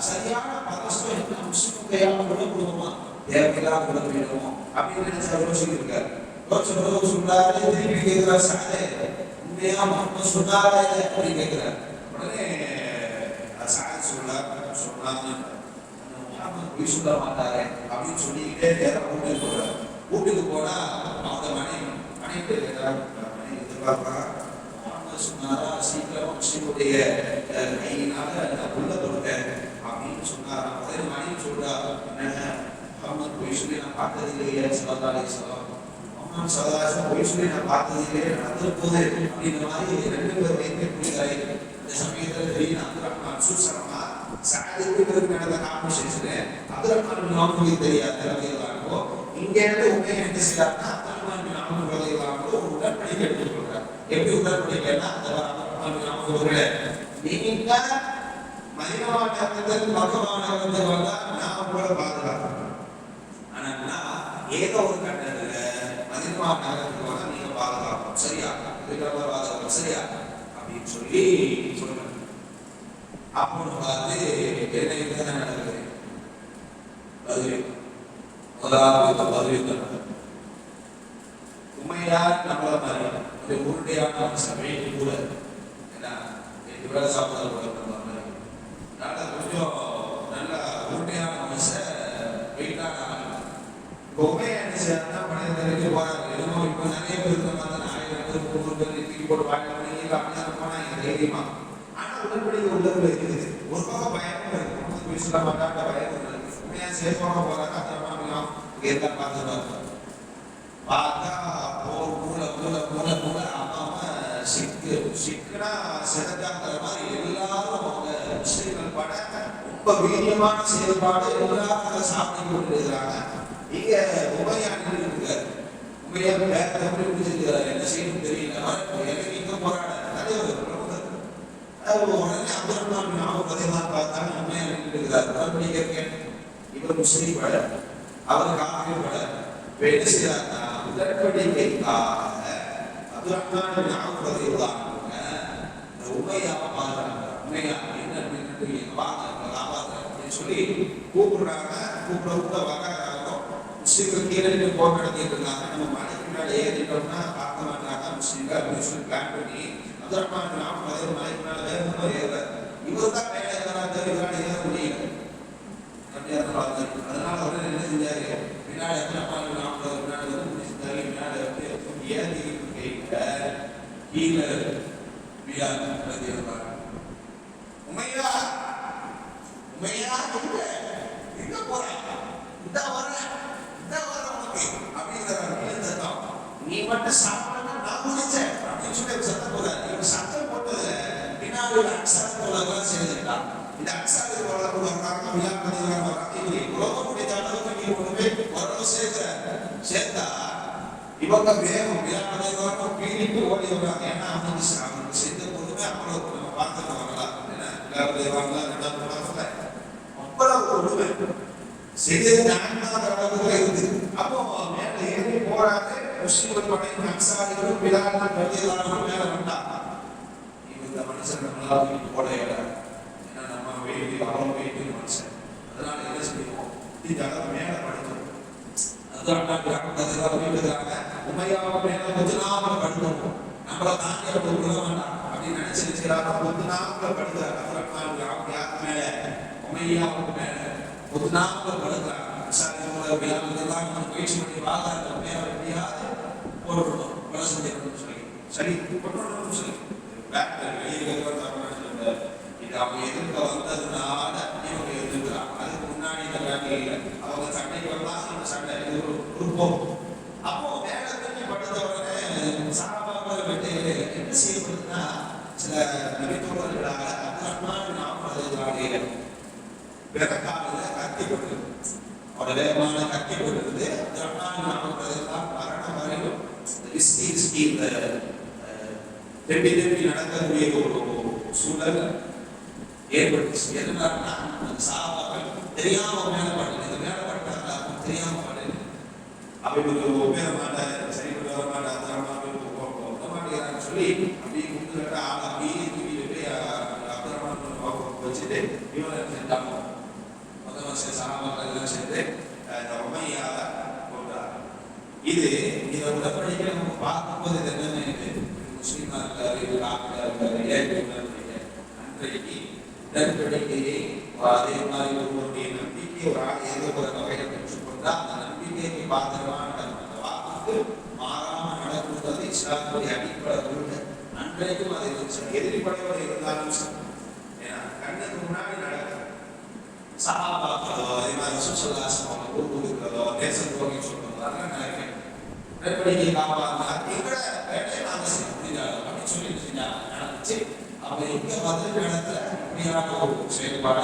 சரியான பரஸ்பரம் என்ன முஸ்லிம் கொல்லப்படுவோமா, தேவையில்லாம கொல்லப்படுவோம் அப்படின்னு நினைச்சு யோசிச்சிருக்காரு. சொல்றாரு, திருப்பி கேட்கிறார், சாதே உண்மையா முகமது சொன்னாரா அப்படின்னு கேட்கிறார். உடனே சாதி சொன்னாங்க முகமது பொய் சொல்ல மாட்டாரு அப்படின்னு சொல்லிக்கிட்டே நேரம் வீட்டுக்கு போறாரு. வீட்டுக்கு போனா அவங்க மனைவி கேட்கிறார், எதிர்பார்க்கிறா முகமது சொன்னாரா, சீக்கிரம் முஸ்லிமுடைய கையினால நான் உள்ள கொடுத்தேன் அப்படின்னு சொன்னாரா. அதே மனைவி சொல்றா, என்ன முகமது பொய் சொல்லி நான் பார்த்தது இல்லையே ஸல்லல்லாஹு அலைஹி வஸல்லம், முகமது ஸல்லல்லாஹு அலைஹி வஸல்லம் பொய் சொல்லி நான் பார்த்தது இல்லையே, நடந்து போகுது அப்படின்ற மாதிரி ரெண்டு பேர் வைக்கப்படுகிறாரு. இந்த சமயத்தில் தெரியும் அப்துல் ரஹ்மான் சூசரமா சாதிக்கு நடந்த கான்வர்சேஷனு அப்துல் ரஹ்மான் அவங்களுக்கு தெரியாது ரலியல்லாஹு. இங்க இருந்து உண்மையை என்ன செய்யறாருன்னா அப்துல் ரஹ்மான் அவங்களுக்கு ரலியல்லாஹு ஒரு உடன்படிக்கை எடுத்துக்கொள்றாரு. எப்படி உடன்படிக்கைன்னா, அந்த அப்துல் ரஹ்மான் அவர்களே, நீங்க மதீனா நகரத்தில் மக்கா நகரத்தில் வந்தா நான் உங்களை பாதுகாக்கிறேன், ஆனா நான் ஏதோ ஒரு கட்டத்துல மதீனா நகரத்துக்கு வந்தா நீங்க பாதுகாக்கணும், சரியா? பாதுகாக்கணும், சரியா அப்படின்னு சொல்லி சொல்றாங்க. அப்போ பார்த்து என்ன நடக்குது? உண்மையா நம்மள மாதிரி உருண்டையான சபை கூட என்ன சாப்பிட கொஞ்சம் நல்ல உருண்டையான மனுஷன் வெயிட்டான உண்மையா என்ன செய்யறா மனிதனுக்கு போறாங்க. எதுவும் இப்போ நிறைய பேர் இருக்க மாதிரி 1000 பேர் 300 பேர் தூக்கி போட்டு வாங்க அப்படிதான் போனாங்க தைரியமா. ஆனா உடன்படிக்கை உள்ளவங்க இருக்குது. ஒரு பக்கம் பயமும் இருக்கு, போய் சொல்ல மாட்டாங்க, பயமும் இருக்கு. உண்மையா சேஃபாக போறாங்க. அதெல்லாம் எல்லாம் பார்த்துருவாங்க. பார்த்தா போர் மூல அம்மாவை சிக்கனா செதக்காங்கிற மாதிரி எல்லாரும் அவங்க முஸ்லிம்கள் பட ரொம்ப வீரியமான செயல்பாடு எல்லாரும் சாப்பிட்டு கொண்டு இருக்கிறாங்க. இங்க உமையாண்டு இருக்காரு. உமையாண்டு வேற எப்படி பிடிச்சிருக்கிறாரு, என்ன செய்யணும் தெரியல. இங்க போராட நிறைய உடனே அப்துல் ரஹ்மான் அவர்கள் பார்த்தாங்க, உண்மையாக இருக்கிறார். உடன்படிக்கை கேட்டு இவர் முஸ்லீம் பட, அவர் காஃபிர் பட, என்ன செய்யறாருன்னா உடன்படிக்கைக்காக அப்துல் ரஹ்மான் அவர்கள் உண்மையாக பாக்குறாங்க. உண்மையா என்ன வாங்க அப்படின்னு சொல்லி கூப்பிடுறாங்க. கூப்பிட வர்றாங்க. முஸ்லீம்கள் கீழே போர் நடத்திட்டு இருக்காங்க. நம்ம மலைக்கு முன்னாடி ஏறிட்டோம்னா பார்க்க மாட்டாங்க முஸ்லீம்கள் அப்படின்னு சொல்லி பிளான் பண்ணி அப்துல் ரஹ்மான் அவர்கள் மலைக்கு மேல வேகமா ஏறுறாரு. இவர் தான் மேலே இவரால் ஏற முடியல. அதனால அவர் என்ன செஞ்சாரு, பின்னாடி அப்துல் ரஹ்மான் அவர்கள் பின்னாடி வந்து முடிச்சுட்டாரு. பின்னாடி வந்து ஏறிக்கிட்டு கையில கீழே உமையா உமையா இவன்ட்ட சாப்பிட்டா நான் முடிச்சேன் அப்படின்னு சொல்லி சத்தம் போதாது. இவன் சத்தம் போட்டதுல பின்னாடி ஒரு அக்ஸாரத்தோட சேர்ந்துட்டான். இந்த அக்ஸாரத்தை வளர்ப்பு வர்றாங்க, வியாபாரம் வர்றாங்க, இவங்க எவ்வளவு முடிந்த அளவுக்கு நீ கொண்டு போய் ஓரளவு சேர்த்தா இவங்க வேகம் வியாபாரம் பீடிட்டு ஓடி வர்றாங்க. ஏன்னா அவனுக்கு செஞ்ச பொழுதுமே அவ்வளவு நம்ம பார்த்துட்டு வரலாம். அவ்வளவு கொடுமை செய்தது நான்காவது அளவுல இருக்குது. அப்போ மேல ஏறி போறாங்க. முஸ்லிம்கள் படையும் அன்சாரிகளும் பிலாலும் ரலியல்லாஹு மேல வந்தாங்க. இந்த மனுஷன் நம்மளால வீட்டு போட இடம், ஏன்னா நம்ம வீட்டு அவன் வீட்டு மனுஷன், அதனால என்ன செய்வோம், இந்த அளவு மேல படுத்தோம். அதுதான் வீட்டுக்காங்க உமையாவை மேல கொஞ்ச நாள் படுத்தோம். நம்மள தாண்டி அப்படி விட வேண்டாம் அப்படின்னு நினைச்சிருக்கிறாங்க. கொஞ்ச நாள் படுக்கிறாங்க. யாருக்கு மேல, உமையாவுக்கு மேல கொஞ்ச நாள் படுக்கிறாங்க. முயற்சி பண்ணி வாங்க மேல எப்படியாவது போட்டுடணும், கொலை செஞ்சிடணும்னு சொல்லி சரி போட்டுடணும்னு சொல்லி இது அவங்க எதிர்க்க வந்ததுனால இவங்க எதிர்க்கிறாங்க. அதுக்கு முன்னாடி இந்த வேலையில அவங்க சண்டைக்கு வரலாம், இந்த சண்டை இது ஒரு குரூப்பம். அப்போ வேலை தண்ணி படுத்த உடனே சாபாக்களை விட்டு என்ன செய்யப்படுதுன்னா, சில நபித்தோழர்களாக பிறக்கால கத்திப்பட்டு அவரோட வேகமான கத்திப்பட்டிருந்து மரணம் வரையும் திருப்பி நடக்கக்கூடிய ஒரு சூழல் ஏற்பட்டுச்சு. எதுனால சாபாக்கள் தெரியாம மேல பண்ணல, இது மேல பண்ணாங்க தெரியாம பண்ணல. அப்படி ஒரு பேர மாட்டாரு, சரி வர மாட்டாங்க சொல்லி அப்படியே முன்னுகிட்ட ஆள் அப்படியே தூக்கிட்டு அப்புறமா வச்சுட்டு இவனை செஞ்சாங்க. முதல் வருஷம் சாபாக்கள் எல்லாம் சேர்ந்து உமையால கொண்டாங்க. இதை உடற்படிக்கை நம்ம பார்க்கும்போது இது என்னன்னு முஸ்லீமா இருக்காரு, டாக்டரா இருக்காரு, அன்றைக்கு உடன்படிக்கையை அதே மாதிரி ஒருவருடைய நம்பிக்கை ஒரு ஆள் ஏதோ ஒரு வகையில் பெற்றுக்கொண்டா அந்த நம்பிக்கைக்கு பாத்திரமான அந்த வாக்குக்கு மாறாம நடக்கும்போது இஸ்லாமுடைய அடிப்படை கொள்கை. அன்றைக்கும் அதை எதிர்ப்படையோடு இருந்தாலும் ஏன்னா கண்ணுக்கு முன்னாடி நடக்கும் சஹாபாக்களோ அதே மாதிரி சுசல்லாசம் கொடுக்கிறதோ தேசம் போகி சொல்றதோ அதெல்லாம் நினைக்கிறேன். உடன்படிக்கை காப்பாங்க எங்களை வேலையை நாங்கள் செய்ய முடியாது அப்படின்னு சொல்லி செஞ்சாங்க, நடந்துச்சு. அப்ப எங்க பதில் இடத்துல உண்மையான ஒரு செயல்பாடு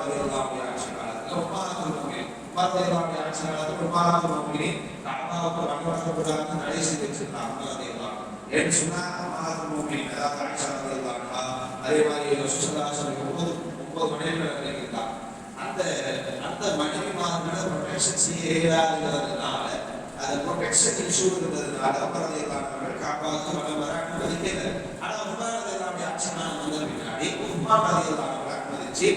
அதே மாதிரி பார்வையாளர் ஆட்சியாளர் பெரும்பாலான காபாவுக்கு வழிபடக்கூடாது தடை செய்து வச்சிருந்தாங்க. ஏன்னு சொன்னா அதாவது ஆட்சியாளர் இருந்தாங்க. அதே மாதிரி சுசலாசன் 9 மனைவிகள் இருந்தாங்க. அந்த மனைவிமார்களை ப்ரொடெக்ஷன் செய்ய இயலாததுனால அது ப்ரொடெக்ஷன் இஷ்யூ இருந்ததுனால பரதையாளர்கள் காபாவுக்கு வர அனுமதிக்கல. ஆனா உமாரதையாளருடைய ஆட்சியாளர் வந்த பின்னாடி உமாரதையாளர்களை அனுமதிச்சு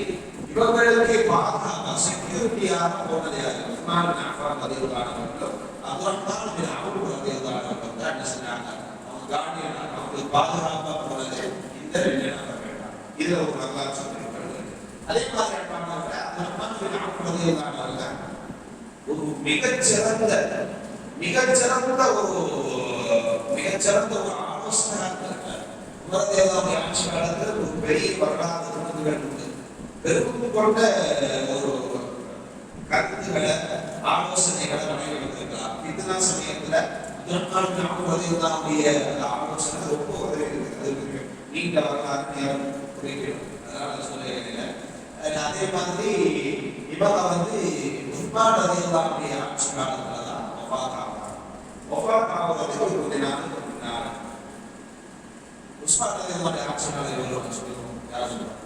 இவர்களுக்கு பாதுகாப்பு செக்யூரிட்டியாக போனது யாரு? உஸ்மான் பின் அஃபான் ரலியல்லாஹு அன்ஹு அப்துர்ரஹ்மான் பின் அவுஃப் ரலியல்லாஹு அன்ஹு என்ன சொன்னாங்க? அவங்க கார்டியன் அவங்களுக்கு பாதுகாப்பா போனது இந்த 2 நபர்கள் தான். இதுல ஒரு வரலாறு சொல்லப்படுகிறது. அதே மாதிரி அப்துர்ரஹ்மான் பின் அவுஃப் ரலியல்லாஹு அன்ஹு ஒரு மிகச்சிறந்த ஒரு ஆலோசகராக இருந்தார். உமரதேவாவுடைய ஆட்சி காலத்தில் ஒரு பெரிய வரலாறு உண்டு. பெரும் கொண்ட ஒரு கருத்துக்களை ஆலோசனைகளை வழங்கியிருக்கிறார். இந்த சமயத்துல அப்துர்ரஹ்மானுடைய ஆலோசனை ரொம்ப உதவி இருக்கிறது. நீண்ட வரலாறு நேரம் குறிக்கணும், அதனால சொல்ல. அதே மாதிரி இவங்க உஸ்மான் ரலியல்லாஹு ஆட்சி காலத்துல தான் வஃபாத் ஆவதற்கு ஒரு கொஞ்ச நாளுக்கு முன்னால உஸ்மான் ரலியல்லாஹு ஆட்சி காலம் எவ்வளவு சொல்லுவோம்? யார் சொல்லுவாங்க?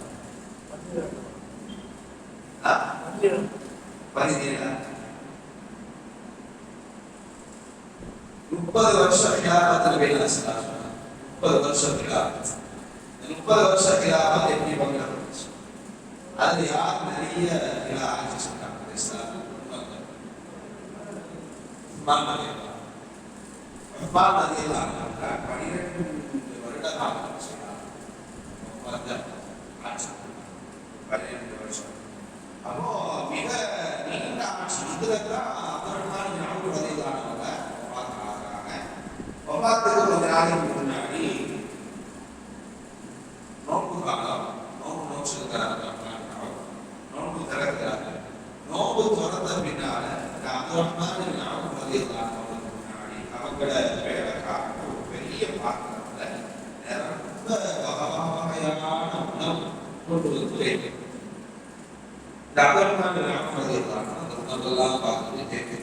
30 வருஷம் கிலாபத்தில் வேலை செய்தாங்க. 30 வருஷம் கிலாபத். 30 வருஷம் கிலாபத் எப்படி பங்கெடுத்துச்சு? அது யார் நிறைய கிலாபத் செஞ்சாங்க இஸ்லாமில்? உஸ்மான் ரலியல்லாஹு அன்ஹு. உஸ்மான் ரலியல்லாஹு அன்ஹு 12 வருட காலம் செய்தார். 12 வருஷம் அப்போ மிக நீண்ட ஆட்சி இதுலதான் அப்புறம்தான் ஞாபகம் பதிலானவங்க பார்க்கிறாங்க. ஒவ்வாத்துக்கு கொஞ்ச நாளைக்கு முன்னாடி நோன்பு காலம், நோன்பு நோச்சிருக்கிறாங்க, நோன்பு திறக்கிறாங்க. நோன்பு திறந்த பின்னால அப்புறம்தான் ஞாபகம் பதிலானவங்க முன்னாடி அவங்கள வேலைக்காக ஒரு பெரிய பாத்திரத்துல ரொம்ப வகையான உணவு கொண்டு வந்து இந்த அகர்மான ஞாபகம் பதிலான அந்த உணவெல்லாம் பார்த்துட்டு தேவி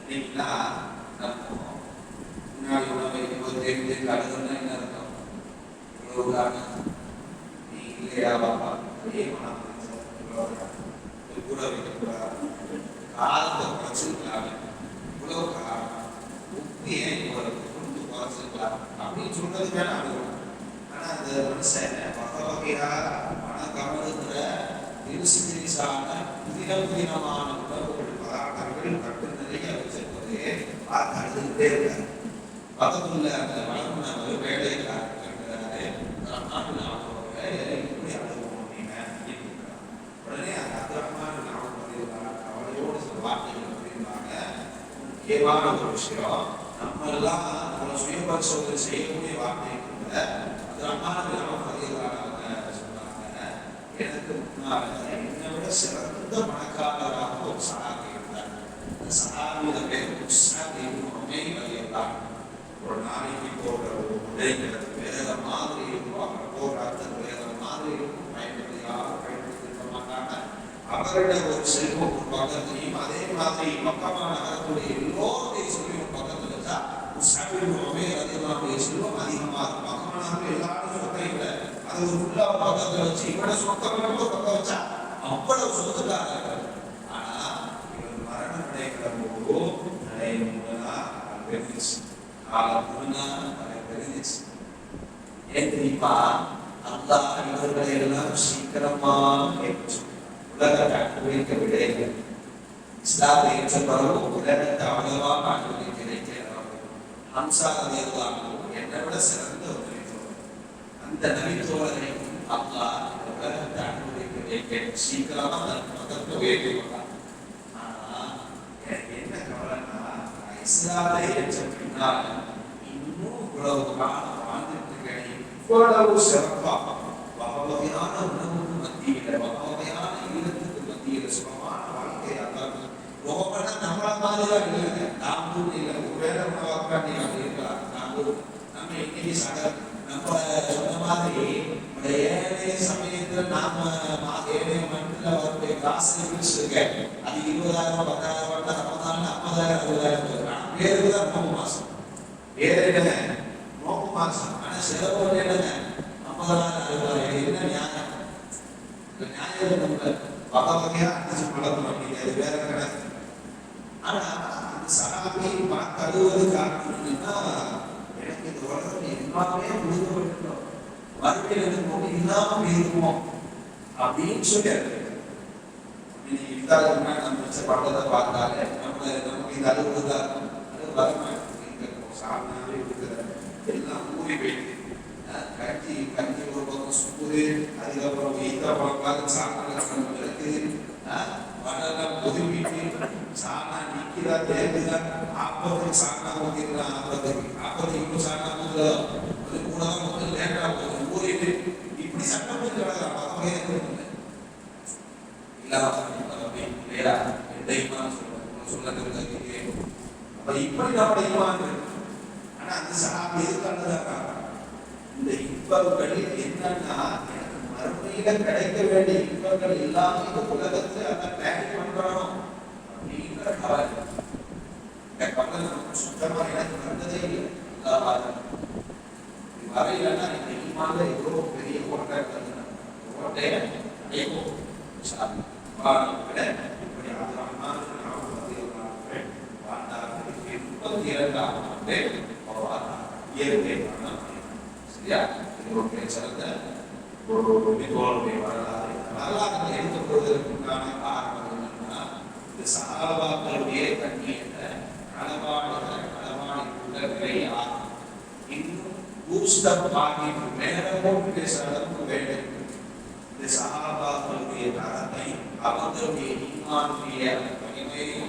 இல்லைங்களா? நம்ம முன்னாடி உணவை தேவி அழுதுன்னா என்ன இருக்கும்? இவ்வளவுதான நீ இல்லையா பாப்பா அதே மனம் கூட வைக்கக்கூடாது, காலத்தை குறைச்சிருக்கலாம், இவ்வளவு காரணம் உப்பு ஏன் இவ்வளவு கொண்டு குறைச்சிருக்கலாம் அப்படின்னு சொல்றது வேணா அழுகலாம். ஆனா அந்த மனுஷன் வகை வகையா மனக்கவருகிற திருசிதிரிசான புதினமான உணவுகள் பதார்த்தங்கள் கட்டு நிறைய வச்சிருப்பது பார்த்து அழுதுகிட்டே இருக்காரு. பக்கத்துல அந்த வளர்ந்த வேலைக்காரர் இப்படி அழுவோம் அப்படின்னு உடனே அந்த அப்துரஹ்மான் அவளையோடு சில வார்த்தைகள் அப்படின்பாங்க. முக்கியமான ஒரு விஷயம், நம்ம எல்லாம் நம்ம சுய பரிசோதனை செய்யக்கூடிய வார்த்தைகள் அப்துரஹ்மான் சொன்னாங்க, எனக்கு முன்னால என்னை விட சிறந்த மனக்காரராக ஒரு சஹாபி இருந்தார். அந்த சஹாபியோட பேர் முஸ்அப் இப்னு உமைர் ரலியல்லாஹு அன்ஹு. ஒரு நாளைக்கு போடுற ஒரு உடைங்கிறது வேற மாதிரி இருக்கும், அவங்க போடுற அர்த்தம் வேற மாதிரி இருக்கும், பயன்படுத்திக்க மாட்டாங்க. அவருடைய ஒரு செல்வம் ஒரு பக்கத்துலையும் அதே மாதிரி பக்கமான நகரத்துடைய எல்லோருடைய செல்வம் ஒரு பக்கத்துல வச்சா முஸ்அப் இப்னு உமைர் ரலியல்லாஹு அன்ஹுடைய செல்வம் அதிகமா இருக்கும். பக்கமான எல்லாரும் சொத்தை இல்லை, அது ஒரு ஃபுல்லா பக்கத்துல வச்சு இவட சொத்தம் பக்கம் வச்சா அவ்வளவு சொத்துக்காக. ஆனா இவர் மரணம் அடைகிற போது ஏன் தெரியுமா? அல்லாஹ் இவர்களை எல்லாம் சீக்கிரமா உலகத்தை அனுபவிக்க விடையில்லை. இஸ்லாத்தை ஏற்ற பிறகு உலகத்தை அவ்வளவா அனுபவிக்க வைக்கிறார்கள். ஹம்சா ரலியல்லாஹு அன்ஹு என்னை விட சிறந்த ஒரு நபித்தோழர். அந்த நபித்தோழரை அல்லாஹ் இந்த உலகத்தை அனுபவிக்க வைக்க சீக்கிரமா மதத்தை உயர்த்தி கொண்டார். ஆனா என்ன கவலைன்னா, இஸ்லாத்தை ஏற்ற பின்னால் இன்னும் இவ்வளவு காலம் வாழ்ந்துட்டு இருக்கேன், இவ்வளவு சிறப்பா வகையான உணவுக்கு மத்தியில வகையான ஈரத்துக்கு மத்தியில சுகமான வாழ்க்கையா ரோமன நம்மள மாதிரிதான் இல்லைங்க. நாமளும் இல்லை, ஒருவேளை உணவாக்காண்டி அப்படி இருக்கலாம். நாமளும் நம்ம இன்னைக்கு நம்ம சொன்ன மாதிரி ஏழை சமயத்துல நாம ஏழை மனத்துல வரக்கூடிய காசு பிடிச்சிருக்கேன், அது 20,000 10,000 ரமதான்ல 50,000 60,000 பேருக்குதான் நோம்பு மாசம், வேற என்னங்க நோம்பு மாசம். ஆனா செலவு என்னங்க 50,000 60,000. என்ன நியாயம்? இந்த நியாயம் நம்ம வகை வகையா அடிச்சு பழக்கணும் அப்படிங்கிறது வேற கிடையாது. ஆனா அந்த சகாபியை பார்த்து அழுவது காரணம் என்னன்னா, எனக்கு இந்த உலகம் எல்லாமே முழுக்கப்பட்டுட்டோம், மறுபடியும் எனக்கு ஒண்ணு இல்லாம இருக்குமோ அப்படின்னு சொல்லி இஃப்தாருக்கு முன்னாடி நம்ம வச்ச படத்தை பார்த்தாலே நமக்கு இந்த அழுவுதான் இருக்கும். அது வரமாட்டேன் சாப்பிடாவே இருக்கிற எல்லாம் ஊறி போயிட்டு கஞ்சி ஒரு பக்கம் சுக்குது, அதுக்கப்புறம் ஈத்த பழக்காக சாப்பிட இருக்குது, வடலாம் பொதுவிட்டு சாணா நிக்கிறா தேங்குதா, ஆப்பத்துக்கு சாணா ஊத்திடலாம், ஆப்பத்துக்கு இன்னும் சாணா ஊத்துதோ அது கூட தான் முதல் லேட்டா போகுது ஊறிட்டு இப்படி சட்டம் போட்டு கிடக்குறான். பக்கமே இல்லையா எந்த ஈமான் சொல்ல அப்ப இப்படி நம்மளோட ஈமான். ஆனா அந்த சஹாபி எதுக்காக இந்த இன்பங்கள் என்னன்னா, மறுமையில கிடைக்க வேண்டிய இன்பங்கள் எல்லாமே இந்த உலகத்துல அதை பிளான் பண்றோம் அப்படிங்கிற கவலை. இந்த கவலை நமக்கு சுத்தமா எனக்கு வந்ததே இல்லை. வரையிலன்னா இந்த ஈமான்ல எவ்வளவு பெரிய ஓட்டை ஓட்டைய அடைவோம். இப்படி இயற்கை சரியா? சிறந்த வரலாறு வரலாறு எடுக்கப்படுவதற்கு உண்டான காரணம் என்னன்னா, இந்த சஹாபாக்களுடைய கண்ணியத்தை களவாடி இன்னும் பூஸ்டப் ஆகி மேல போட்டு பேசுற அளவுக்கு வேண்டும். இந்த சஹாபாக்களுடைய அவர்களுடைய தரத்தை அவர்களுடைய ஈமானுடைய வலிமையை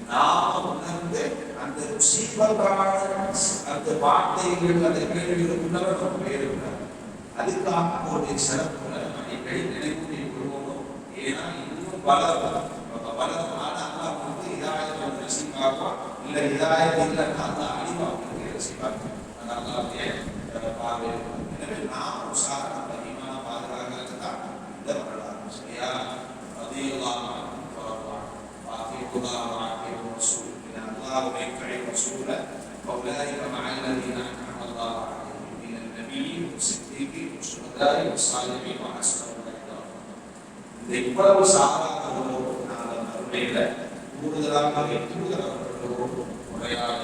நாம் உணர்ந்து அந்த முசீபத்தான அந்த வார்த்தைகள் அந்த கேள்விகளுக்குள்ளவர் நம்ம பேருக்கிறார். அதுக்காக அவருடைய சிறப்புகளை அடிக்கடி நினைவுரை கொள்வோம். ஏன்னா இன்னும் வளர்னால அல்லா வந்து இதாயத்தை ரசிப்பாக்கோ இல்லை இதாயத்தை இல்லைன்னா அந்த அடிவாக்கு ரசிப்பாக்கோ அது அல்லாவுடைய பார்வை. எனவே நாம் உற்சாகம் அதிகமான பாதுகாக்கிறது தான் இந்த வரலாறு. சரியா? ரலியல்லாஹு அன்ஹு வாஃபிகுல்லாஹு வஆஃபிஹு ரசூல் அல்லாஹ்வுடைய கை ரசூல وأولئك مع الذين أنعم الله عليهم من النبيين والصديقين والشهداء والصالحين وحسن أولئك رفيقا. இந்த இவ்வளவு சாராக்களோடு நாங்கள் அருமையில கூடுதலாக தூதரவர்களோடு உரையாட